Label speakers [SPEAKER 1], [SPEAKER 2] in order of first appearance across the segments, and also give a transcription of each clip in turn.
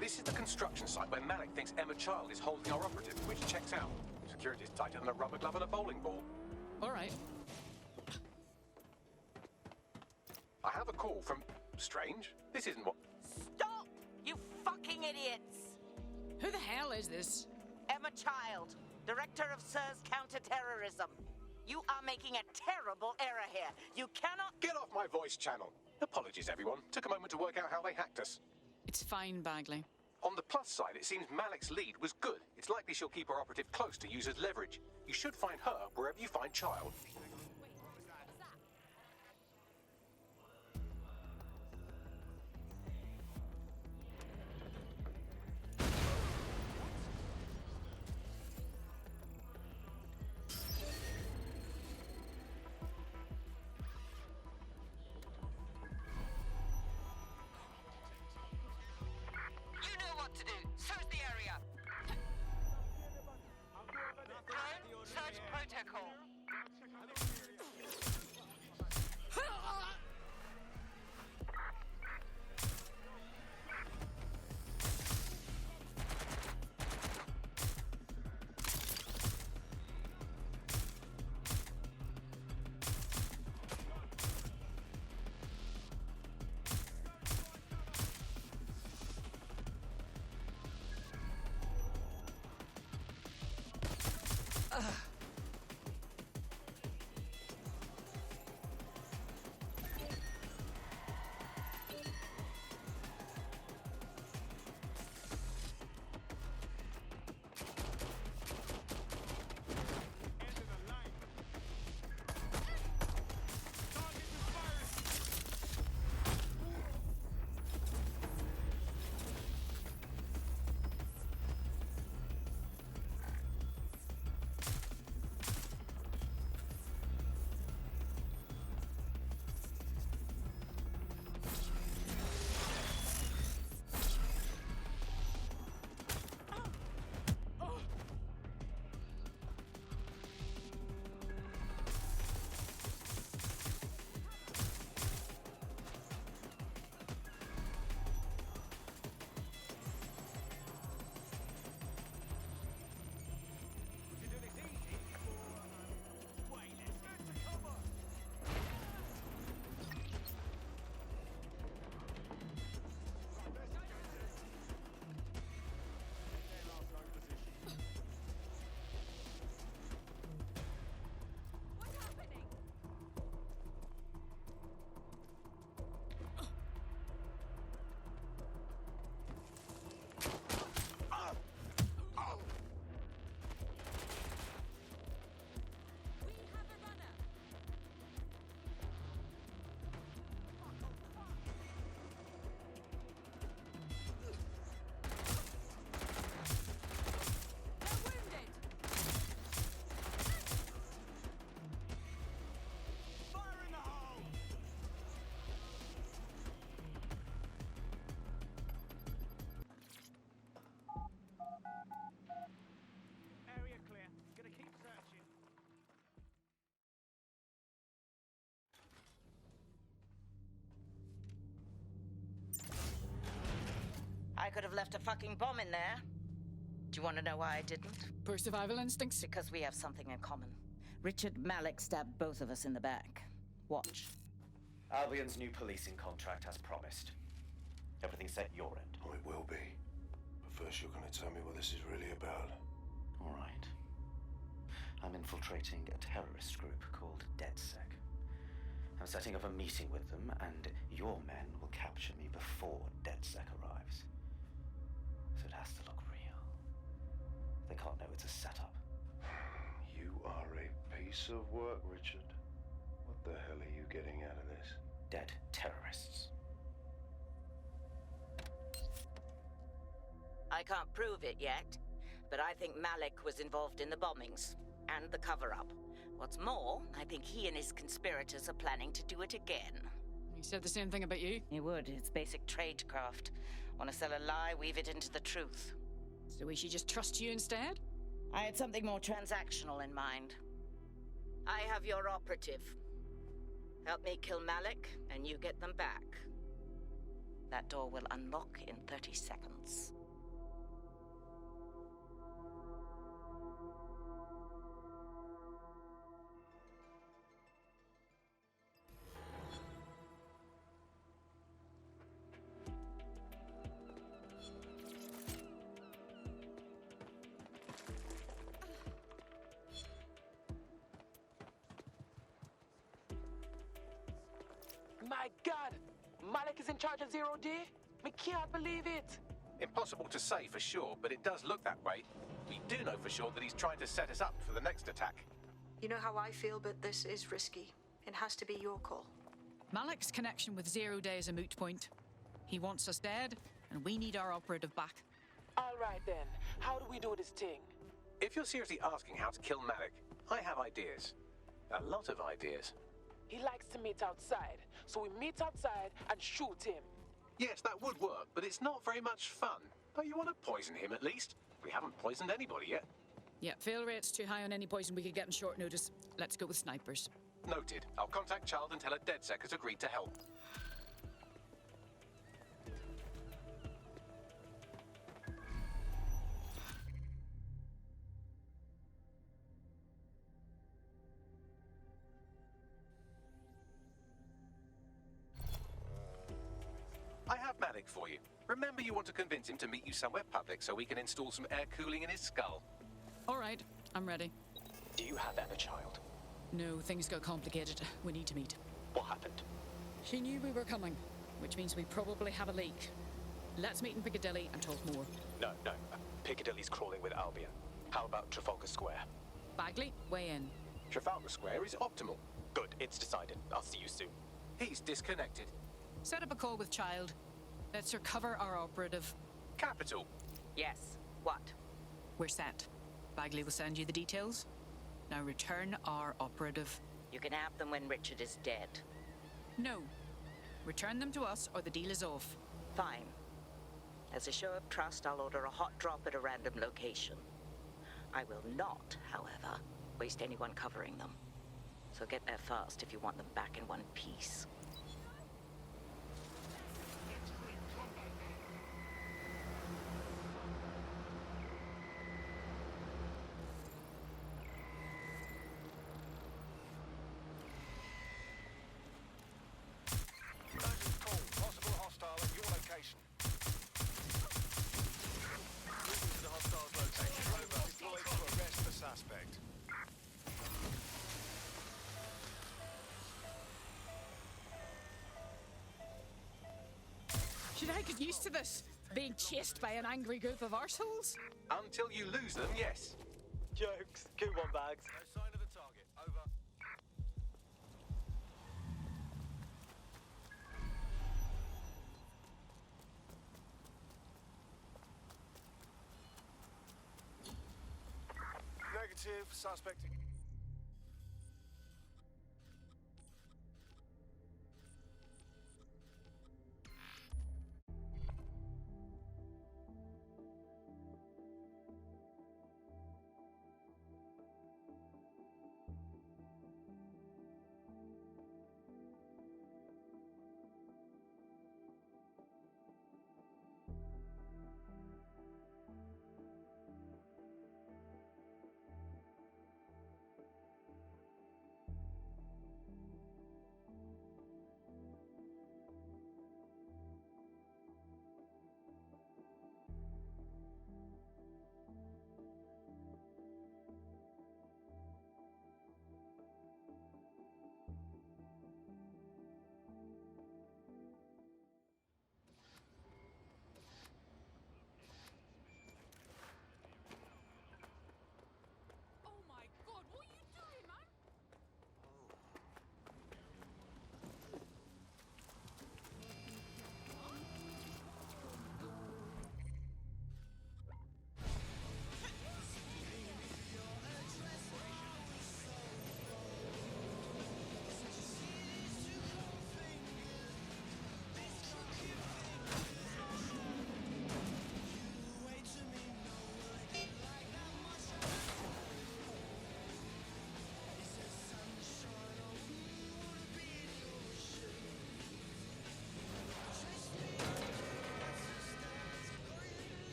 [SPEAKER 1] This is the construction site where Malik thinks Emma Child is holding our operative, which checks out. Security's tighter than a rubber glove and a bowling ball.
[SPEAKER 2] All right.
[SPEAKER 1] I have a call from... Strange. This isn't what...
[SPEAKER 3] Stop! You fucking idiots!
[SPEAKER 2] Who the hell is this?
[SPEAKER 3] Emma Child, Director of SIR's Counterterrorism. You are making a terrible error here. You cannot...
[SPEAKER 1] Get off my voice channel. Apologies, everyone. Took a moment to work out how they hacked us.
[SPEAKER 2] It's fine, Bagley.
[SPEAKER 1] On the plus side, it seems Malik's lead was good. It's likely she'll keep her operative close to use as leverage. You should find her wherever you find Child.
[SPEAKER 3] You know what to do. Search the area. Drone, search protocol. I could have left a fucking bomb in there. Do you want to know why I didn't?
[SPEAKER 2] Per survival instincts?
[SPEAKER 3] Because we have something in common. Richard Malik stabbed both of us in the back. Watch.
[SPEAKER 4] Albion's new policing contract as promised. Everything's set your end.
[SPEAKER 5] Oh, it will be. But first you're going to tell me what this is really about.
[SPEAKER 4] All right. I'm infiltrating a terrorist group called DedSec. I'm setting up a meeting with them, and your men will capture me before DedSec arrives. So it has to look real. They can't know it's a setup.
[SPEAKER 5] You are a piece of work, Richard. What the hell are you getting out of this?
[SPEAKER 4] Dead terrorists.
[SPEAKER 3] I can't prove it yet, But I think Malik was involved in the bombings and the cover-up. What's more, I think he and his conspirators are planning to do it again.
[SPEAKER 2] He said the same thing about you.
[SPEAKER 3] He would. It's basic tradecraft. Want to sell a lie, weave it into the truth.
[SPEAKER 2] So we should just trust you instead?
[SPEAKER 3] I had something more transactional in mind. I have your operative. Help me kill Malik, and you get them back. That door will unlock in 30 seconds.
[SPEAKER 6] My God! Malik is in charge of Zero Day? We can't believe it!
[SPEAKER 1] Impossible to say for sure, but it does look that way. We do know for sure that he's trying to set us up for the next attack.
[SPEAKER 7] You know how I feel, but this is risky. It has to be your call.
[SPEAKER 2] Malik's connection with Zero Day is a moot point. He wants us dead, and we need our operative back.
[SPEAKER 6] All right then, how do we do this thing?
[SPEAKER 1] If you're seriously asking how to kill Malik, I have ideas. A lot of ideas.
[SPEAKER 6] He likes to meet outside, so we meet outside and shoot him.
[SPEAKER 1] Yes, that would work, but it's not very much fun. Don't you want to poison him at least? We haven't poisoned anybody yet.
[SPEAKER 2] Yeah, fail rate's too high on any poison we could get in short notice. Let's go with snipers.
[SPEAKER 1] Noted. I'll contact Child and tell her DedSec has agreed to help. I have Malik for you. Remember, you want to convince him to meet you somewhere public so we can install some air cooling in his skull.
[SPEAKER 2] All right, I'm ready.
[SPEAKER 8] Do you have Emma, child?
[SPEAKER 2] No, things got complicated. We need to meet.
[SPEAKER 8] What happened?
[SPEAKER 2] She knew we were coming, which means we probably have a leak. Let's meet in Piccadilly and talk more.
[SPEAKER 8] No. Piccadilly's crawling with Albion. How about Trafalgar Square?
[SPEAKER 2] Bagley, weigh in.
[SPEAKER 1] Trafalgar Square is optimal.
[SPEAKER 8] Good, it's decided. I'll see you soon.
[SPEAKER 1] He's disconnected.
[SPEAKER 2] Set up a call with Child. Let's recover our operative.
[SPEAKER 1] Capital.
[SPEAKER 3] Yes. What?
[SPEAKER 2] We're set. Bagley will send you the details. Now return our operative.
[SPEAKER 3] You can have them when Richard is dead.
[SPEAKER 2] No. Return them to us or the deal is off.
[SPEAKER 3] Fine. As a show of trust, I'll order a hot drop at a random location. I will not, however, waste anyone covering them. So get there fast if you want them back in one piece.
[SPEAKER 9] Urgent call. Possible hostile at your location. Moving to the hostile's location. Over. Deployed to arrest the suspect.
[SPEAKER 2] Should I get used to this? Being chased by an angry group of arseholes?
[SPEAKER 1] Until you lose them, yes.
[SPEAKER 8] Jokes. Good one, Bags.
[SPEAKER 9] No sign of the target. Over. Negative. Suspect.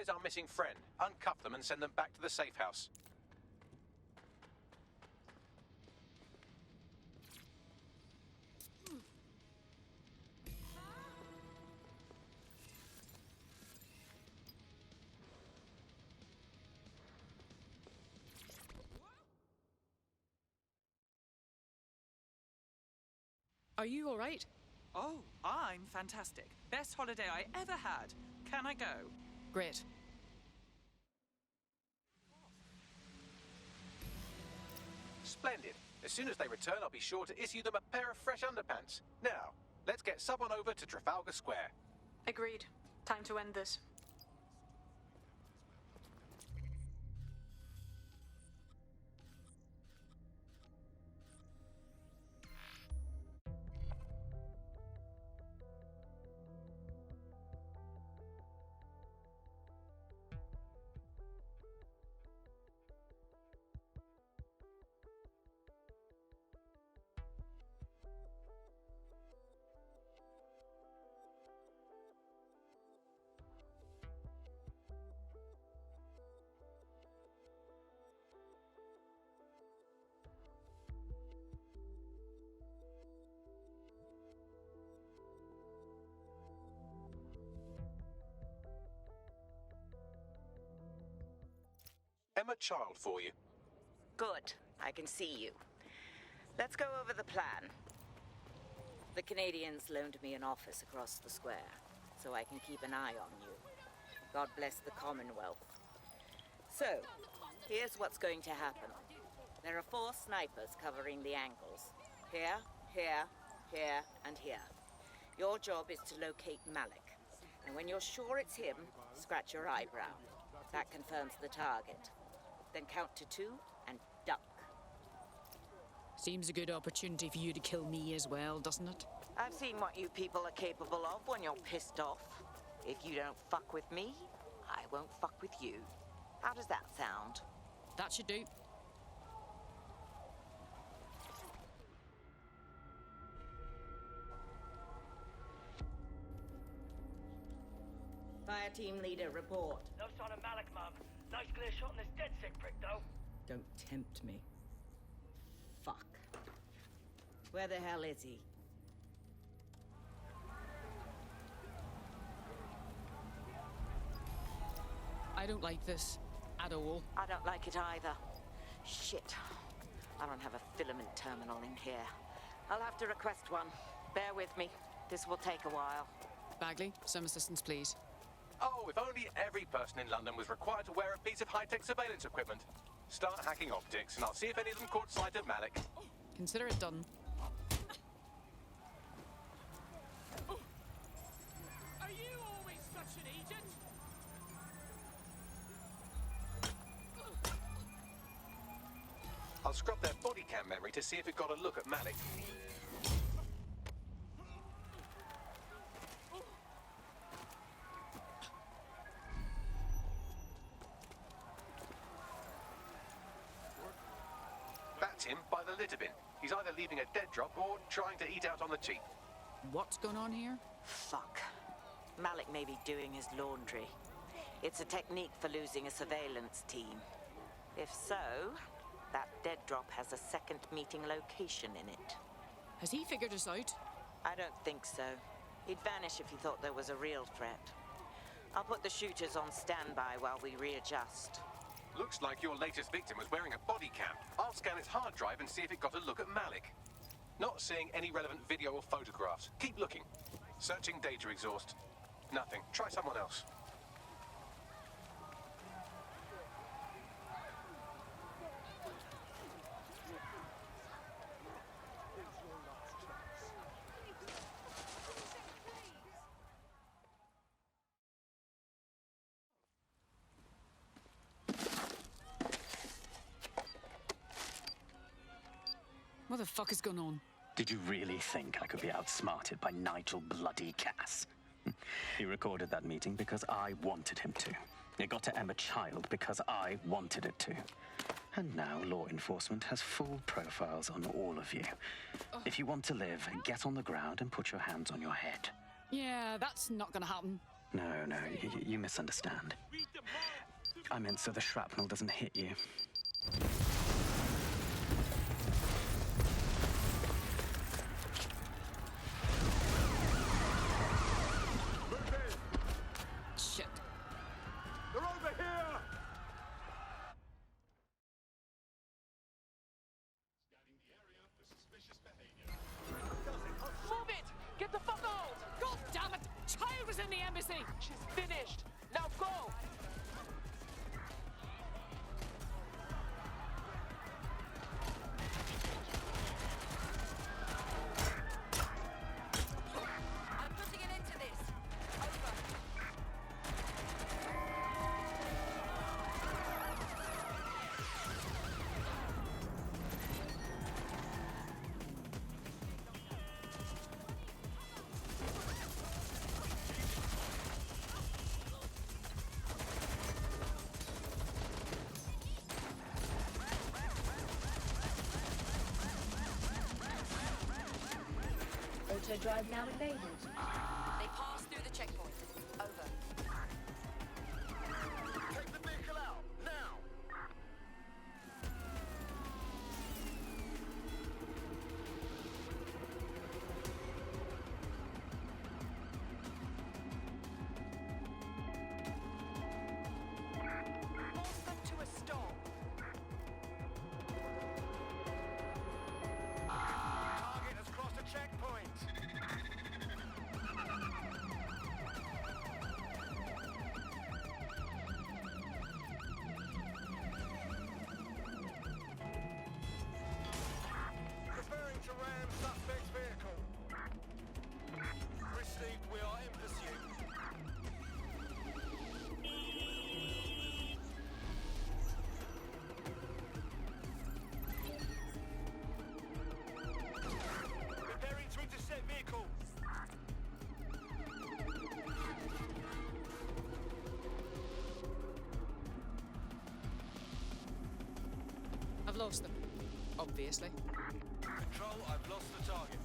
[SPEAKER 1] Where's our missing friend? Uncuff them and send them back to the safe house.
[SPEAKER 2] Are you all right?
[SPEAKER 10] Oh, I'm fantastic. Best holiday I ever had. Can I go?
[SPEAKER 2] Great.
[SPEAKER 1] Splendid. As soon as they return, I'll be sure to issue them a pair of fresh underpants. Now, let's get someone over to Trafalgar Square.
[SPEAKER 7] Agreed. Time to end this.
[SPEAKER 1] Emma Child for you.
[SPEAKER 3] Good. I can see you. Let's go over the plan. The Canadians loaned me an office across the square, so I can keep an eye on you. God bless the Commonwealth. So, here's what's going to happen. There are 4 snipers covering the angles. Here, here, here, and here. Your job is to locate Malik. And when you're sure it's him, scratch your eyebrow. That confirms the target. Then count to 2 and duck.
[SPEAKER 2] Seems a good opportunity for you to kill me as well, doesn't it?
[SPEAKER 3] I've seen what you people are capable of when you're pissed off. If you don't fuck with me, I won't fuck with you. How does that sound?
[SPEAKER 2] That should do.
[SPEAKER 3] Fire team leader, report.
[SPEAKER 11] No sign of Malik, Mum. Nice clear shot on this dead sick prick, though.
[SPEAKER 3] Don't tempt me. Fuck. Where the hell is he?
[SPEAKER 2] I don't like this. At all.
[SPEAKER 3] I don't like it either. Shit. I don't have a filament terminal in here. I'll have to request one. Bear with me. This will take a while.
[SPEAKER 2] Bagley, some assistance, please.
[SPEAKER 1] Oh, if only every person in London was required to wear a piece of high-tech surveillance equipment. Start hacking optics, and I'll see if any of them caught sight of Malik.
[SPEAKER 2] Consider it done.
[SPEAKER 6] Are you always such an agent?
[SPEAKER 1] I'll scrub their body cam memory to see if it got a look at Malik. That's him by the litter bin. He's either leaving a dead drop or trying to eat out on the cheap.
[SPEAKER 2] What's going on here?
[SPEAKER 3] Fuck. Malik may be doing his laundry. It's a technique for losing a surveillance team. If so, that dead drop has a second meeting location in it.
[SPEAKER 2] Has he figured us out?
[SPEAKER 3] I don't think so. He'd vanish if he thought there was a real threat. I'll put the shooters on standby while we readjust.
[SPEAKER 1] Looks like your latest victim was wearing a body cam. I'll scan his hard drive and see if it got a look at Malik. Not seeing any relevant video or photographs. Keep looking. Searching data exhaust. Nothing. Try someone else.
[SPEAKER 2] What the fuck is going on?
[SPEAKER 12] Did you really think I could be outsmarted by Nigel bloody Cass? He recorded that meeting because I wanted him to. It got to Emma Child because I wanted it to. And now law enforcement has full profiles on all of you. If you want to live, get on the ground and put your hands on your head.
[SPEAKER 2] Yeah, that's not gonna happen.
[SPEAKER 12] No, you misunderstand. I meant so the shrapnel doesn't hit you.
[SPEAKER 2] Shit.
[SPEAKER 9] They're over here!
[SPEAKER 6] Move it! Get the fuck out!
[SPEAKER 2] God damn it! Child was in the embassy!
[SPEAKER 6] She's finished! Now go!
[SPEAKER 3] I'm putting an end to this. Over.
[SPEAKER 13] Auto drive now enabled.
[SPEAKER 3] They passed through the checkpoint. Over.
[SPEAKER 9] Take the vehicle out, now!
[SPEAKER 3] Force them to a stop.
[SPEAKER 9] Target has crossed a checkpoint! Preparing to ram suspect's vehicle. Received, we are in pursuit. Preparing to intercept vehicle.
[SPEAKER 2] I've lost them. Obviously.
[SPEAKER 9] Control, I've lost the target.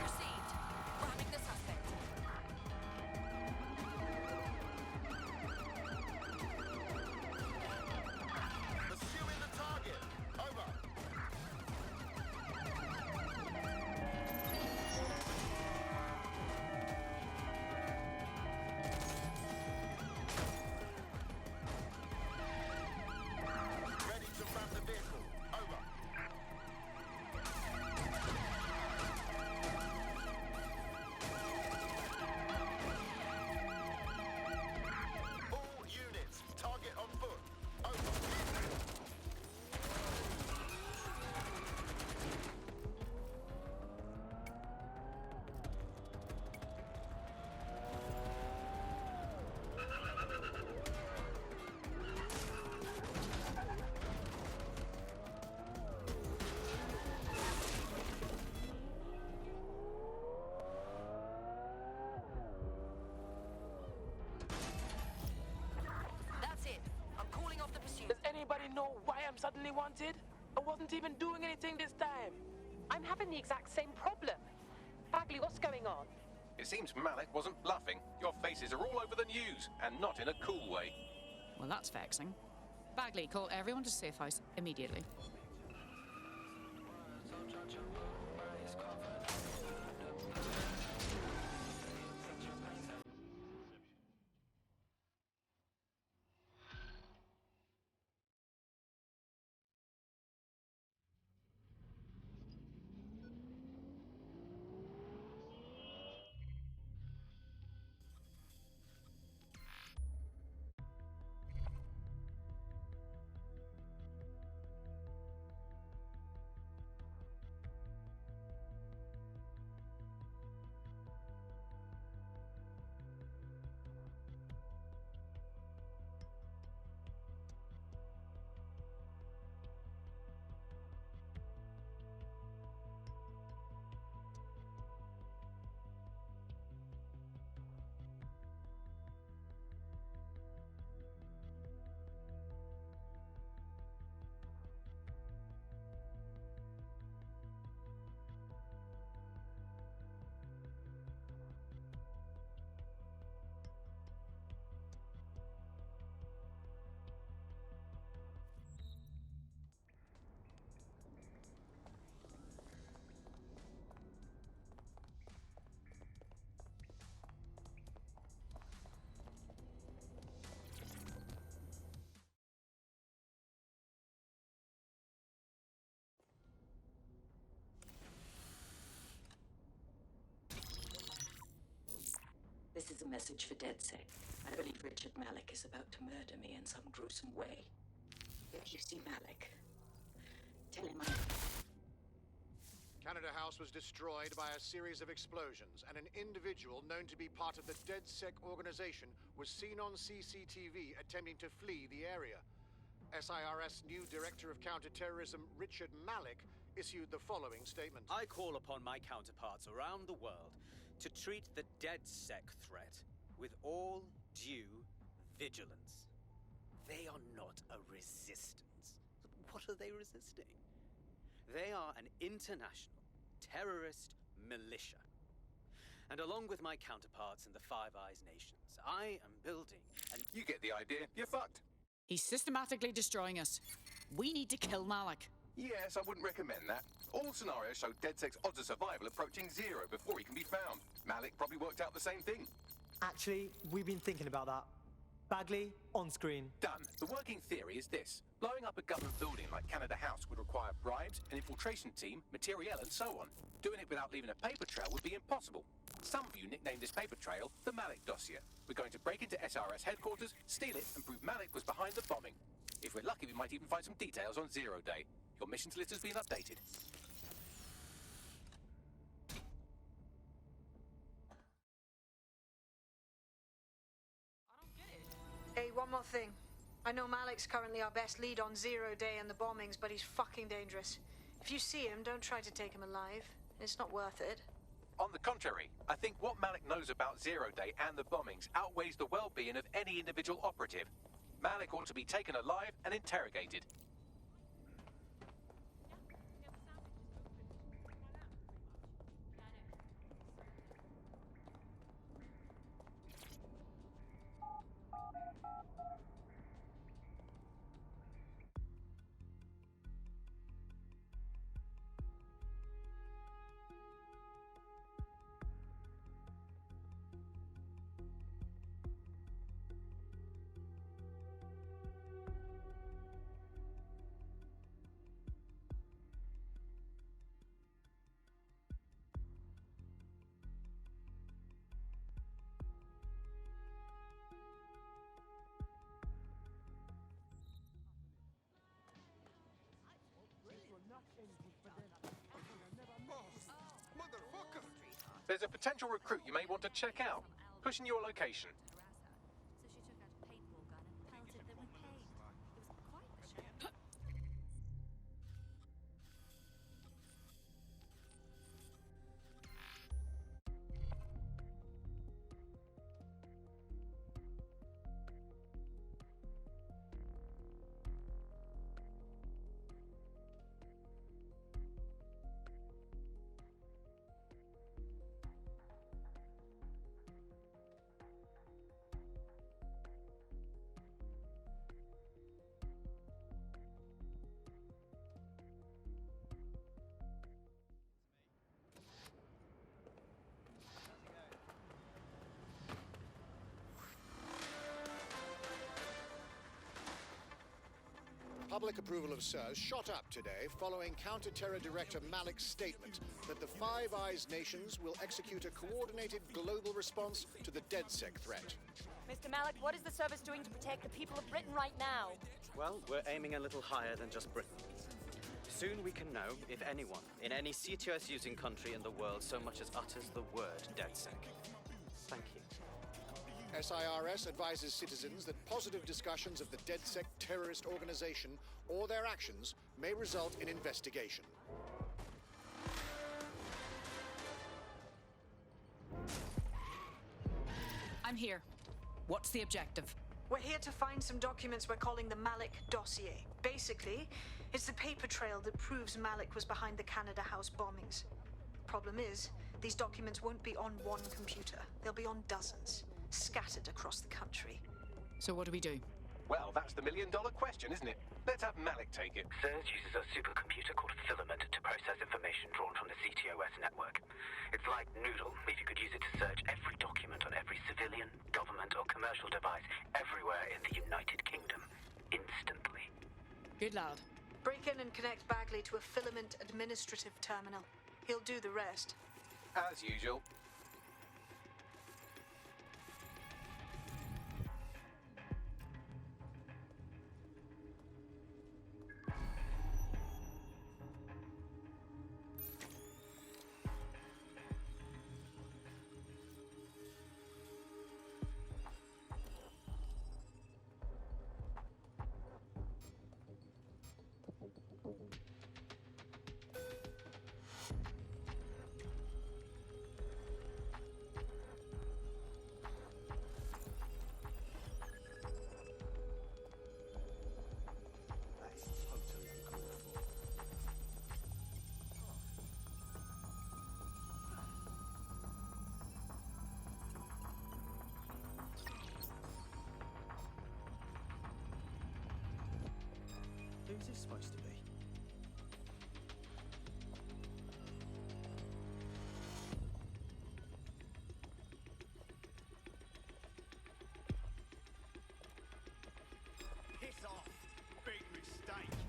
[SPEAKER 3] Received. Ramming the suspect.
[SPEAKER 9] Pursuing the target. Over. Ready to ram the vehicle. Over. All units, target on foot. Over.
[SPEAKER 3] That's it. I'm calling off the pursuit.
[SPEAKER 6] Does anybody know why I'm suddenly wanted? I wasn't even doing anything this time.
[SPEAKER 14] I'm having the exact same problem. Bagley, what's going on?
[SPEAKER 1] It seems Malik wasn't bluffing. Your faces are all over the news, and not in a cool way.
[SPEAKER 2] Well, that's vexing. Bagley, call everyone to safe house immediately.
[SPEAKER 13] a message for DedSec. I believe Richard Malik is about to murder me in some gruesome way. If you see Malik, tell him
[SPEAKER 9] Canada House was destroyed by a series of explosions, and an individual known to be part of the DedSec organization was seen on CCTV attempting to flee the area. SIRS new Director of Counterterrorism Richard Malik issued the following statement.
[SPEAKER 15] I call upon my counterparts around the world to treat the DedSec threat with all due vigilance. They are not a resistance. What are they resisting? They are an international terrorist militia. And along with my counterparts in the Five Eyes nations, I am building an...
[SPEAKER 1] You get the idea. You're fucked.
[SPEAKER 2] He's systematically destroying us. We need to kill Malik.
[SPEAKER 1] Yes, I wouldn't recommend that. All scenarios show DedSec's odds of survival approaching 0 before he can be found. Malik probably worked out the same thing.
[SPEAKER 16] Actually, we've been thinking about that. Bagley, on screen.
[SPEAKER 1] Done. The working theory is this. Blowing up a government building like Canada House would require bribes, an infiltration team, materiel, and so on. Doing it without leaving a paper trail would be impossible. Some of you nicknamed this paper trail the Malik dossier. We're going to break into SRS headquarters, steal it, and prove Malik was behind the bombing. If we're lucky, we might even find some details on 0 Day. Your missions list has been updated.
[SPEAKER 7] Hey, one more thing. I know Malik's currently our best lead on 0 Day and the bombings, but he's fucking dangerous. If you see him, don't try to take him alive. It's not worth it.
[SPEAKER 1] On the contrary, I think what Malik knows about 0 Day and the bombings outweighs the well-being of any individual operative. Malik ought to be taken alive and interrogated. There's a potential recruit you may want to check out. Pushing your location.
[SPEAKER 9] Public approval of SIRS shot up today following Counter-Terror Director Malik's statement that the Five Eyes nations will execute a coordinated global response to the DedSec threat.
[SPEAKER 17] Mr. Malik, what is the service doing to protect the people of Britain right now?
[SPEAKER 4] Well, we're aiming a little higher than just Britain. Soon we can know if anyone in any CTOS-using country in the world so much as utters the word DedSec. Thank you.
[SPEAKER 9] SIRS advises citizens that positive discussions of the DedSec terrorist organization or their actions may result in investigation.
[SPEAKER 2] I'm here. What's the objective?
[SPEAKER 7] We're here to find some documents we're calling the Malik dossier. Basically, it's the paper trail that proves Malik was behind the Canada House bombings. Problem is, these documents won't be on one computer. They'll be on dozens, scattered across the country.
[SPEAKER 2] So what do we do?
[SPEAKER 1] Well, that's the million-dollar question, isn't it? Let's have Malik take it.
[SPEAKER 18] SIRS uses a supercomputer called Filament to process information drawn from the CTOS network. It's like Noodle, if you could use it to search every document on every civilian, government, or commercial device everywhere in the United Kingdom, instantly.
[SPEAKER 2] Good lad.
[SPEAKER 7] Break in and connect Bagley to a Filament administrative terminal. He'll do the rest.
[SPEAKER 1] As usual.
[SPEAKER 19] is this supposed to be?
[SPEAKER 11] Piss off! Big mistake!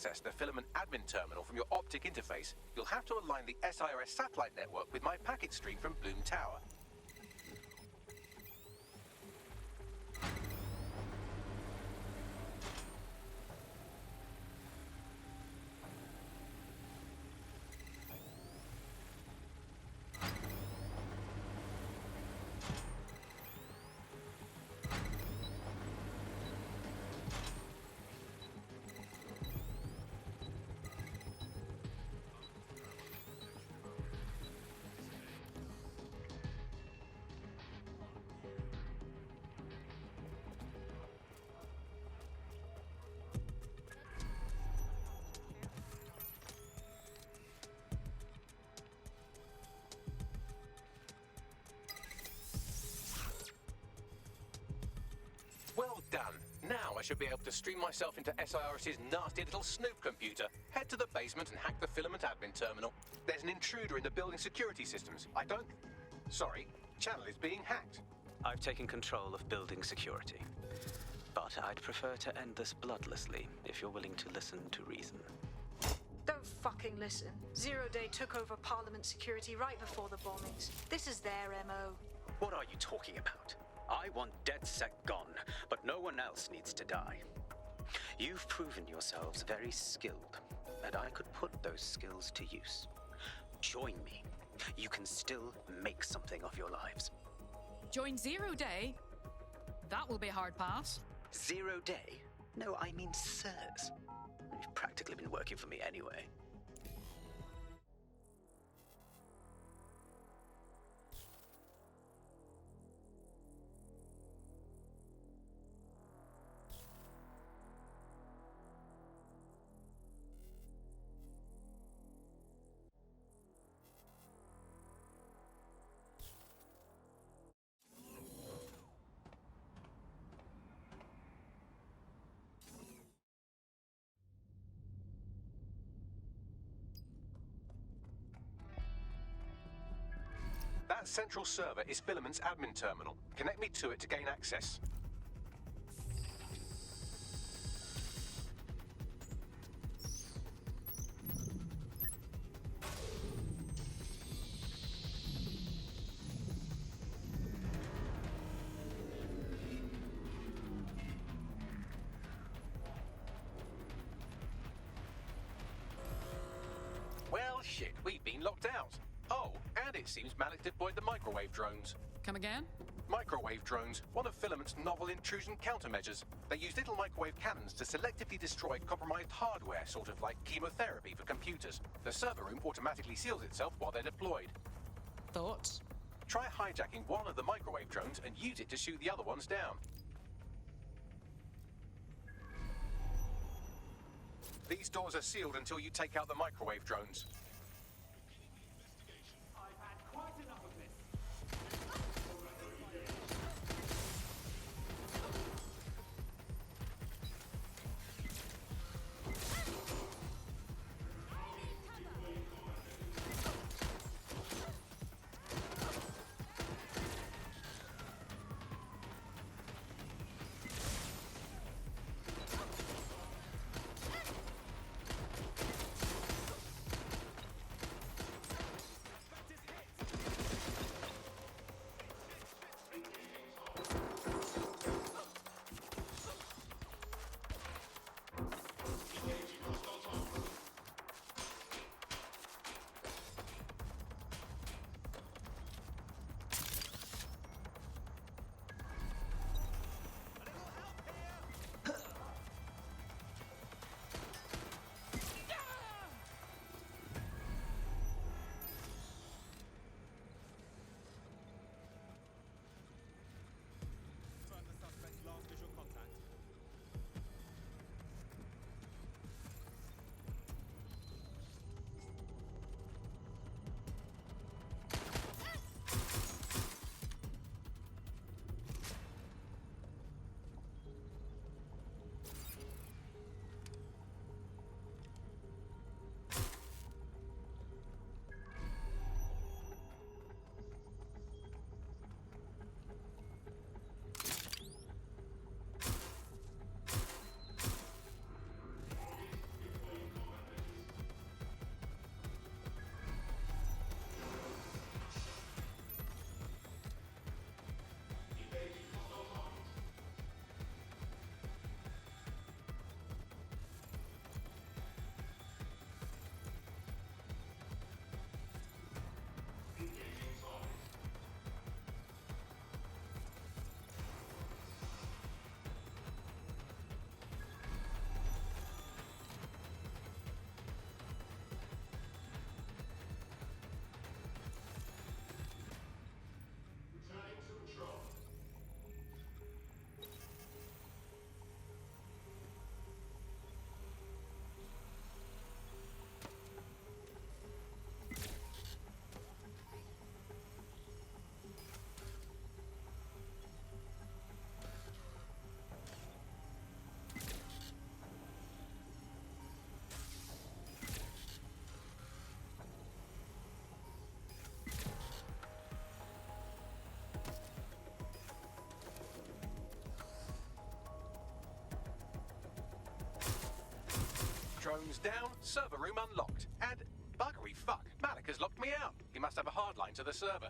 [SPEAKER 1] access the filament admin terminal from your optic interface, you'll have to align the SIRS satellite network with my packet stream from Bloom Tower. Well done. Now I should be able to stream myself into SIRS's nasty little snoop computer, head to the basement and hack the filament admin terminal. There's an intruder in the building security systems. Sorry, channel is being hacked.
[SPEAKER 15] I've taken control of building security. But I'd prefer to end this bloodlessly, if you're willing to listen to reason.
[SPEAKER 7] Don't fucking listen. Zero Day took over Parliament security right before the bombings. This is their MO.
[SPEAKER 15] What are you talking about? I want DedSec gone, but no one else needs to die. You've proven yourselves very skilled, and I could put those skills to use. Join me. You can still make something of your lives.
[SPEAKER 2] Join Zero Day? That will be a hard pass.
[SPEAKER 15] 0 Day? No, I mean sirs. You've practically been working for me anyway.
[SPEAKER 1] That central server is Filament's admin terminal. Connect me to it to gain access. Well, shit, we've been locked out. Oh, and it seems Malik deployed the microwave drones.
[SPEAKER 2] Come again?
[SPEAKER 1] Microwave drones, one of Filament's novel intrusion countermeasures. They use little microwave cannons to selectively destroy compromised hardware, sort of like chemotherapy for computers. The server room automatically seals itself while they're deployed.
[SPEAKER 2] Thoughts?
[SPEAKER 1] Try hijacking one of the microwave drones and use it to shoot the other ones down. These doors are sealed until you take out the microwave drones. Systems down, server room unlocked. And buggery fuck, Malik has locked me out. He must have a hard line to the server.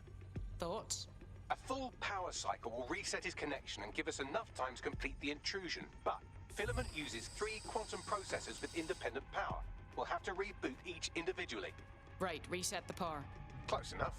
[SPEAKER 2] Thoughts?
[SPEAKER 1] A full power cycle will reset his connection and give us enough time to complete the intrusion. But Filament uses 3 quantum processors with independent power. We'll have to reboot each individually.
[SPEAKER 2] Right, reset the power.
[SPEAKER 1] Close enough.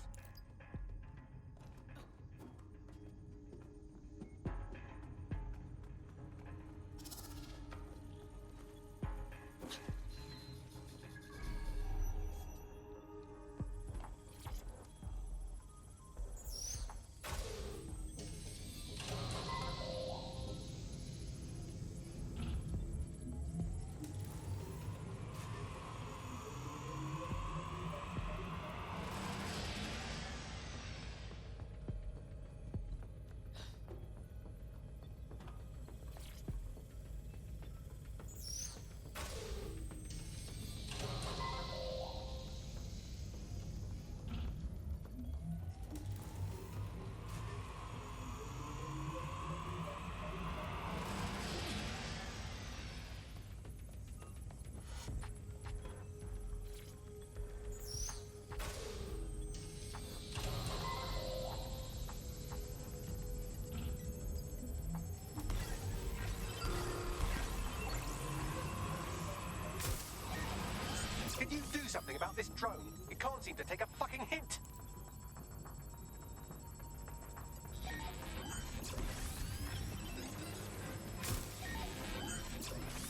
[SPEAKER 1] Can you do something about this drone? It can't seem to take a fucking hint.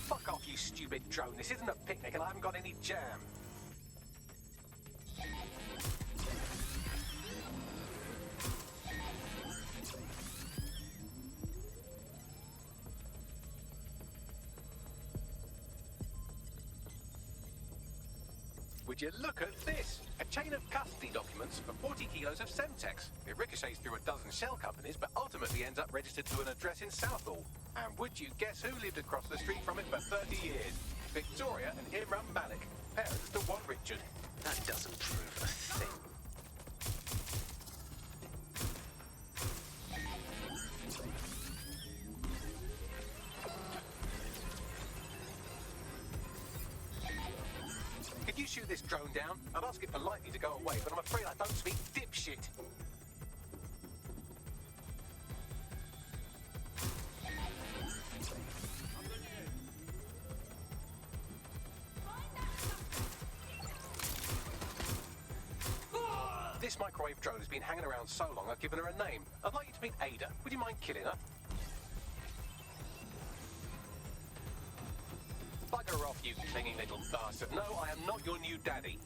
[SPEAKER 1] Fuck off, you stupid drone. This isn't a picnic and I haven't got any jam. Would you look at this? A chain of custody documents for 40 kilos of Semtex. It ricochets through a dozen shell companies, but ultimately ends up registered to an address in Southall. And would you guess who lived across the street from it for 30 years? Victoria and Imran Malik, parents to one Richard.
[SPEAKER 12] That doesn't prove a thing.
[SPEAKER 1] Could you shoot this drone down? I'd ask it politely to go away, but I'm afraid I don't speak dipshit. This microwave drone has been hanging around so long I've given her a name. I'd like you to meet Ada. Would you mind killing her? Bugger off, you clinging little bastard. No, I am not your new daddy.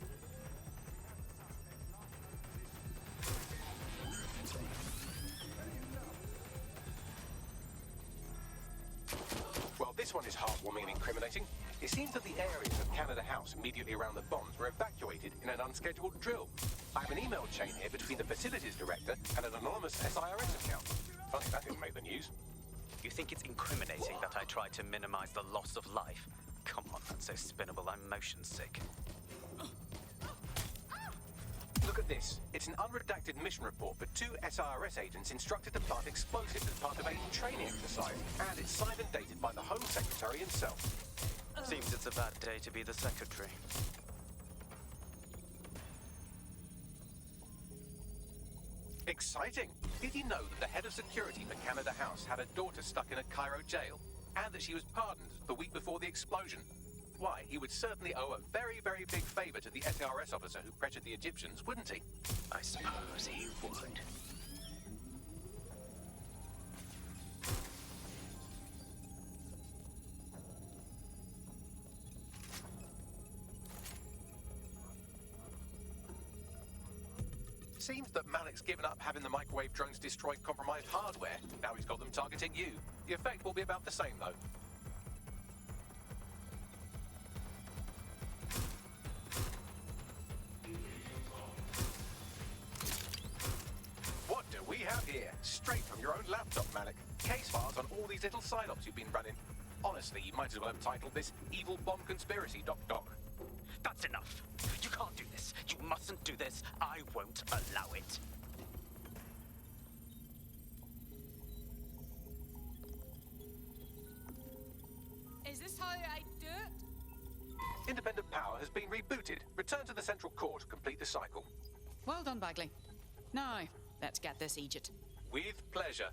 [SPEAKER 1] Well, this one is heartwarming and incriminating. It seems that the areas of Canada House immediately around the bombs were evacuated in an unscheduled drill. I have an email chain here between the facilities director and an anonymous SIRS account. Funny that didn't make the news.
[SPEAKER 12] You think it's incriminating that I tried to minimize the loss of life? Come on, that's so spinnable, I'm motion sick.
[SPEAKER 1] Look at this. It's an unredacted mission report for 2 SIRS agents instructed to plant explosives as part of a training exercise. And it's signed and dated by the Home Secretary himself.
[SPEAKER 12] Seems it's a bad day to be the secretary.
[SPEAKER 1] Exciting! Did you know that the head of security for Canada House had a daughter stuck in a Cairo jail? And that she was pardoned the week before the explosion? Why, he would certainly owe a very, very big favor to the SRS officer who pressured the Egyptians, wouldn't he?
[SPEAKER 12] I suppose he would.
[SPEAKER 1] Seems that Malik's given up having the microwave drones destroy compromised hardware. Now he's got them targeting you. The effect will be about the same, though. What do we have here? Straight from your own laptop, Malik. Case files on all these little side-ops you've been running. Honestly, you might as well have titled this Evil Bomb Conspiracy, Doc.
[SPEAKER 12] That's enough. You can't do this. You mustn't do this. I won't allow it.
[SPEAKER 2] Is this how I do it?
[SPEAKER 1] Independent power has been rebooted. Return to the central core to complete the cycle.
[SPEAKER 2] Well done, Bagley. Now, let's get this Egypt.
[SPEAKER 1] With pleasure.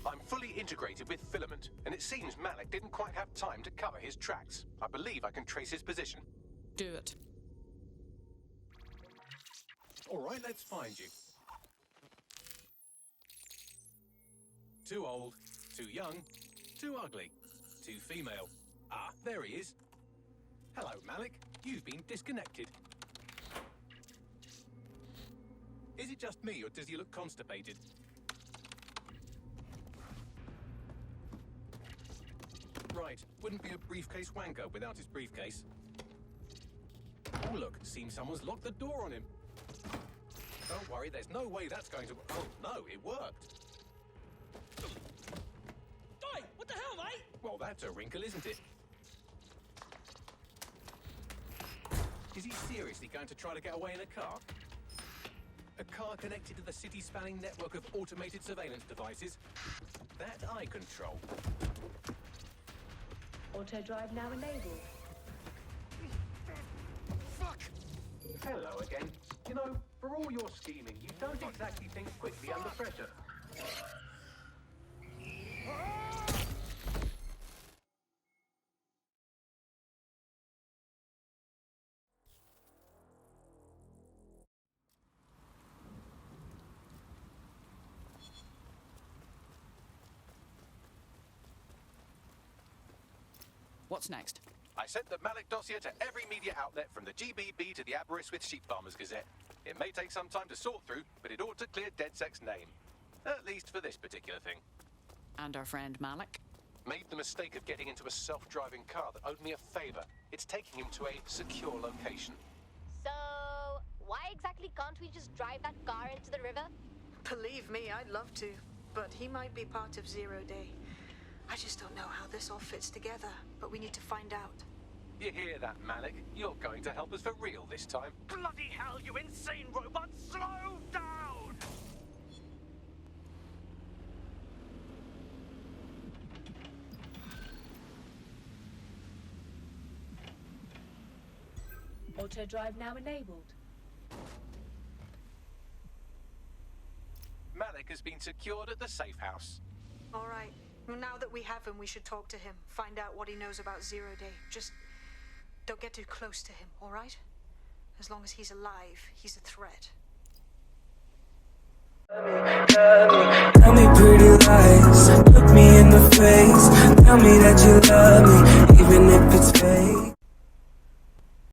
[SPEAKER 1] I'm fully integrated with Filament, and it seems Malik didn't quite have time to cover his tracks. I believe I can trace his position.
[SPEAKER 2] Do it.
[SPEAKER 1] All right, let's find you. Too old, too young, too ugly, too female. Ah, there he is. Hello, Malik. You've been disconnected. Is it just me, or does he look constipated? Right, wouldn't be a briefcase wanker without his briefcase. Oh look, seems someone's locked the door on him. Don't worry, there's no way that's going to... Oh no, it worked.
[SPEAKER 11] Oi, what the hell, mate?
[SPEAKER 1] Well, that's a wrinkle, isn't it? Is he seriously going to try to get away in a car? A car connected to the city-spanning network of automated surveillance devices? That I control.
[SPEAKER 17] Auto drive now enabled.
[SPEAKER 1] Fuck! Hello again. You know, for all your scheming, you don't exactly think quickly under pressure.
[SPEAKER 2] What's next?
[SPEAKER 1] I sent the Malik dossier to every media outlet from the GBB to the Aberystwyth Sheep Farmers Gazette. It may take some time to sort through, but it ought to clear DedSec's name. At least for this particular thing.
[SPEAKER 2] And our friend Malik?
[SPEAKER 1] Made the mistake of getting into a self-driving car that owed me a favor. It's taking him to a secure location.
[SPEAKER 19] So, why exactly can't we just drive that car into the river?
[SPEAKER 7] Believe me, I'd love to. But he might be part of Zero Day. I just don't know how this all fits together, but we need to find out.
[SPEAKER 1] You hear that, Malik? You're going to help us for real this time.
[SPEAKER 11] Bloody hell, you insane robot! Slow down!
[SPEAKER 17] Auto drive now enabled.
[SPEAKER 1] Malik has been secured at the safe house.
[SPEAKER 7] All right. Now that we have him, we should talk to him. Find out what he knows about Zero Day. Just don't get too close to him, all right? As long as he's alive, he's a threat.
[SPEAKER 20] Tell me pretty lies, look me in the face. Tell me that you love me, even if it's fake.